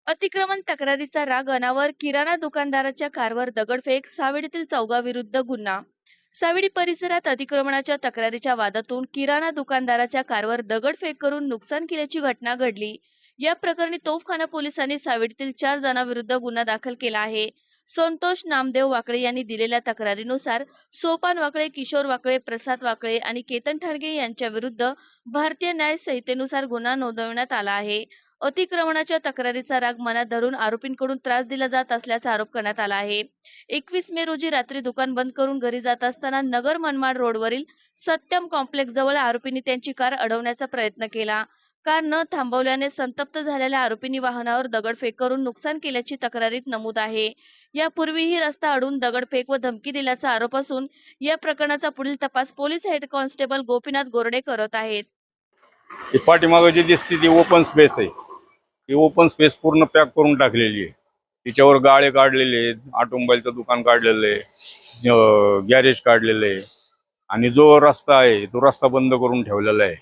अतिक्रमण तक्रारीचा राग अनावर किराणा दुकानदाराच्या कारवर दगडफेक सावेडीतील चौघाविरुद्ध गुन्हा. सावेडी परिसरात अतिक्रमणाच्या तक्रारीच्या वादातून किराणा दुकानदाराच्या कारवर दगडफेक करून नुकसान केल्याची घटना घडली. या प्रकरणी तोफखाना पोलिसांनी सावेडीतील 4 जणांविरुद्ध गुन्हा दाखल केला आहे. संतोष नामदेव वाकळे यांनी दिलेल्या तक्रारीनुसार सोपान वाकळे, किशोर वाकळे, प्रसाद वाकळे आणि केतन ठाणगे यांच्या विरुद्ध भारतीय न्याय संहितेनुसार गुन्हा नोंदवण्यात आला आहे. अतिक्रमणाच्या तक्रारीचा राग मनात धरून आरोपींकडून त्रास दिला जात असल्याचा आरोप करण्यात आला आहे. 21 मे रोजी रात्री दुकान बंद करून घरी जात असताना नगर मनमाड रोडवरील सत्यम कॉम्प्लेक्स जवळ आरोपींनी त्यांची कार अडवण्याचा प्रयत्न केला. कार न थांबवल्याने संतप्त झालेल्या आरोपींनी वाहनावर दगडफेक करून नुकसान केल्याची तक्रारीत नमूद आहे. यापूर्वीही रस्ता अडवून दगडफेक व धमकी दिल्याचा आरोप असून या प्रकरणाचा पुढील तपास police head constable Gopinath Gorde करत आहेत. ही पाठीमागं जी दिसते ती ओपन स्पेस आहे. ती ओपन स्पेस पूर्ण पॅक करून टाकलेली आहे. तिच्यावर गाळे काढलेले आहेत, ऑटोमोबाईलचं दुकान काढलेलं आहे, गॅरेज काढलेलं आहे आणि जो रस्ता आहे तो रस्ता बंद करून ठेवलेला आहे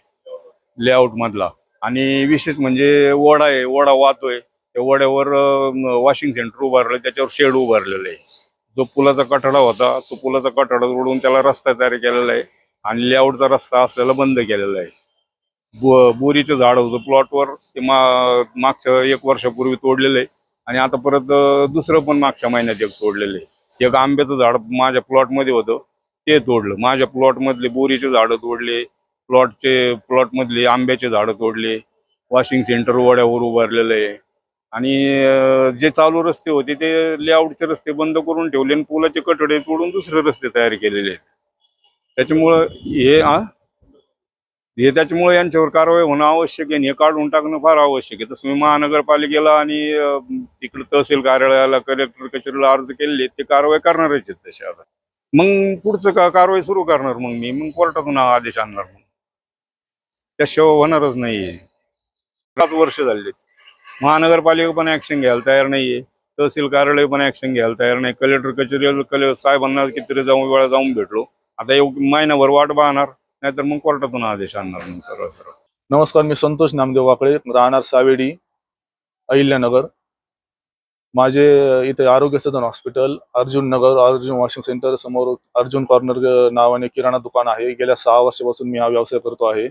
लेआउट मधला. आणि विशेष म्हणजे ओढा आहे, ओढा वाहतोय. त्या ओढ्यावर वॉशिंग सेंटर उभारलं, त्याच्यावर शेड उभारलेलं आहे. जो पुलाचा कठडा होता तो पुलाचा कठडा तोडून त्याला रस्ता तयार केलेला आहे आणि लेआउटचा रस्ता असलेला बंद केलेला आहे. बोरीचं झाड होतं प्लॉटवर, ते मागच्या 1 वर्षापूर्वी तोडलेलं आहे आणि आता परत दुसरं पण मागच्या महिन्यात एक तोडलेलं आहे. एक आंब्याचं झाड माझ्या प्लॉटमध्ये होतं ते तोडलं. माझ्या प्लॉटमधले बोरीचे झाडं तोडले, प्लॉटमधले आंब्याचे झाडं तोडले, वॉशिंग सेंटर ओढ्यावर उभारलेलं आहे आणि जे चालू रस्ते होते ते लेआउटचे रस्ते बंद करून ठेवले आणि पुलाचे कठडे तोडून दुसरे रस्ते तयार केलेले आहेत. त्याच्यामुळं त्याच्यामुळे यांच्यावर कारवाई होणं आवश्यक आहे आणि हे काढून टाकणं फार आवश्यक आहे. तसं मी महानगरपालिकेला आणि तिकडे तहसील कार्यालयाला, कलेक्टर कचेरीला अर्ज केलेले, ते कारवाई करणारच आहेत तसे. आता मग पुढचं कारवाई सुरू करणार, मग कोर्टातून आदेश आणणार. मग त्याशिवाय होणारच नाहीये. 5 वर्ष झाले. महानगरपालिका पण ऍक्शन घ्यायला तयार नाहीये, तहसील कार्यालय पण ऍक्शन घ्यायला तयार नाही. कलेक्टर कचेरी साहेबांना कितीतरी वेळा जाऊन भेटलो. आता महिनाभर वाट पाहणार, नाहीतर मग कोर्टातून आदेश आणणार मग सरळ सरळ. नमस्कार, मी संतोष नामदेव वाकळे, राहणार सावेडी, अहिल्यानगर. माझे इथे आरोग्य सदन हॉस्पिटल, अर्जुन नगर, अर्जुन वॉशिंग सेंटर समोर अर्जुन कॉर्नर नावाने किराणा दुकान आहे. गेल्या 6 वर्षापासून मी हा व्यवसाय करतो आहे.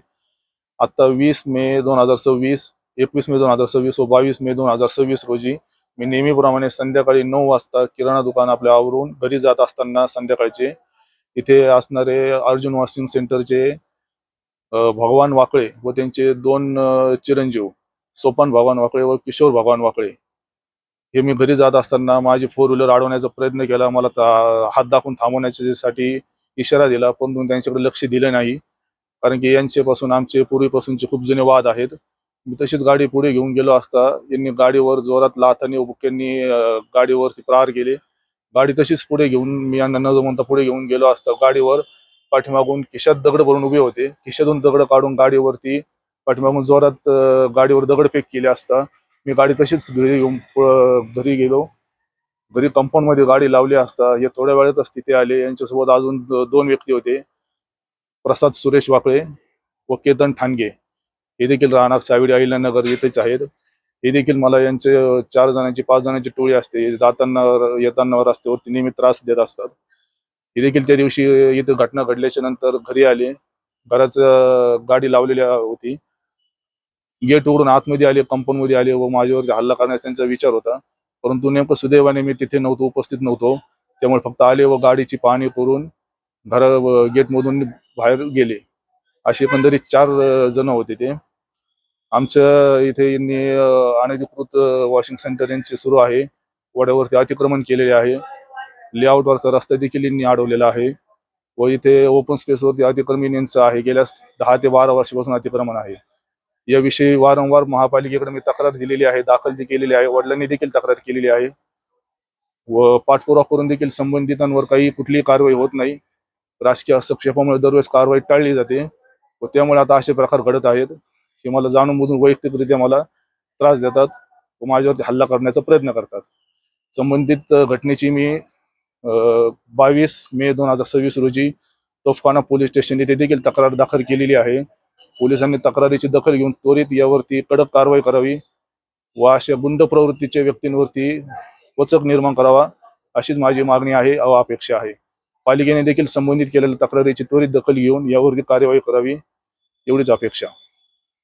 आता 20 मे 2026, 21 मे 2026 व 22 मे 2026 रोजी मी नेहमीप्रमाणे संध्याकाळी 9 वाजता किराणा दुकान आपल्या आवरून घरी जात असताना संध्याकाळचे इथे असणारे अर्जुन वॉशिंग सेंटरचे भगवान वाकळे व त्यांचे 2 चिरंजीव, सोपान भगवान वाकळे व किशोर भगवान वाकळे, हे मी घरी जात असताना माझी 4 व्हीलर अडवण्याचा प्रयत्न केला. मला हात दाखवून थांबवण्यासाठी इशारा दिला, पण त्यांच्याकडे लक्ष दिलं नाही. कारण की यांच्यापासून आमचे पूर्वीपासूनचे खूप जुने वाद आहेत. मी तशीच गाडी पुढे घेऊन गेलो असता यांनी गाडीवर जोरात लाथाने व बुक्यांनी गाडीवरती प्रहार केले. गाडी तशीच पुढे घेऊन मी यांना न जमवता पुढे घेऊन गेलो असता गाडीवर पाठीमागून खिशात दगड भरून उभे होते. खिशातून दगड काढून गाडीवरती पाठीमागून जोरात गाडीवर दगडफेक केली असता मी गाडी तशीच घरी गेलो. घरी कंपाऊंड मध्ये गाडी लावली असता हे थोड्या वेळातच तिथे आले. यांच्यासोबत अजून 2 व्यक्ती होते, प्रसाद सुरेश वाकळे व केतन ठाणगे. हे देखील राहणार सावेडी अहिल्यानगर येथेच आहेत. हे देखील मला यांचे 4 जणांची 5 जणांची टोळी असते, जाताना येताना रस्त्यावरती नेहमी त्रास देत असतात. हे देखील त्या दिवशी इथे घटना घडल्याच्या नंतर घरी आले. गाडी लावलेली होती, गेट उघडून आतमध्ये आले, कंपाऊंड मध्ये आले व माझ्यावरती हल्ला करण्याचा त्यांचा विचार होता. परंतु नेमकं सुदैवाने मी तिथे नव्हतो, उपस्थित नव्हतो. त्यामुळे फक्त आले व गाडीची पाहणी करून गेटमधून बाहेर गेले. असे एकंदरीत 4 जण होते ते. आमच्या इथे यांनी अनधिकृत वॉशिंग सेंटर यांचे सुरू आहे. वड्यावरती अतिक्रमण केलेले आहे. लेआउटवरचा रस्ता देखील यांनी अडवलेला आहे व इथे ओपन स्पेसवरती अतिक्रमण यांचं आहे. गेल्या 10 ते 12 वर्षापासून अतिक्रमण आहे. याविषयी वारंवार महापालिकेकडे मी तक्रार दिलेली आहे, दाखल केलेली आहे. वडिलांनी देखील तक्रार केलेली आहे व पाठपुरावा करून देखील संबंधितांवर कुठलीही कारवाई होत नाही. राजकीय हस्तक्षेपामुळे दरवेळेस कारवाई टाळली जाते व त्यामुळे आता असे प्रकार घडत आहेत. हे मला जाणून बुजून वैयक्तिकरित्या मला त्रास देतात व माझ्यावरती हल्ला करण्याचा प्रयत्न करतात. संबंधित घटनेची मी 22 मे 2026 रोजी तोफखाना पोलीस स्टेशन येथे देखील तक्रार दाखल केलेली आहे. पोलिसांनी तक्रारीची दखल घेऊन त्वरित यावरती कडक कारवाई करावी व अशा गुंड प्रवृत्तीच्या व्यक्तींवरती वचक निर्माण करावा अशीच माझी मागणी आहे व अपेक्षा आहे. पालिकेने देखील संबंधित केलेल्या तक्रारीची त्वरित दखल घेऊन यावरती कार्यवाही करावी एवढीच अपेक्षा.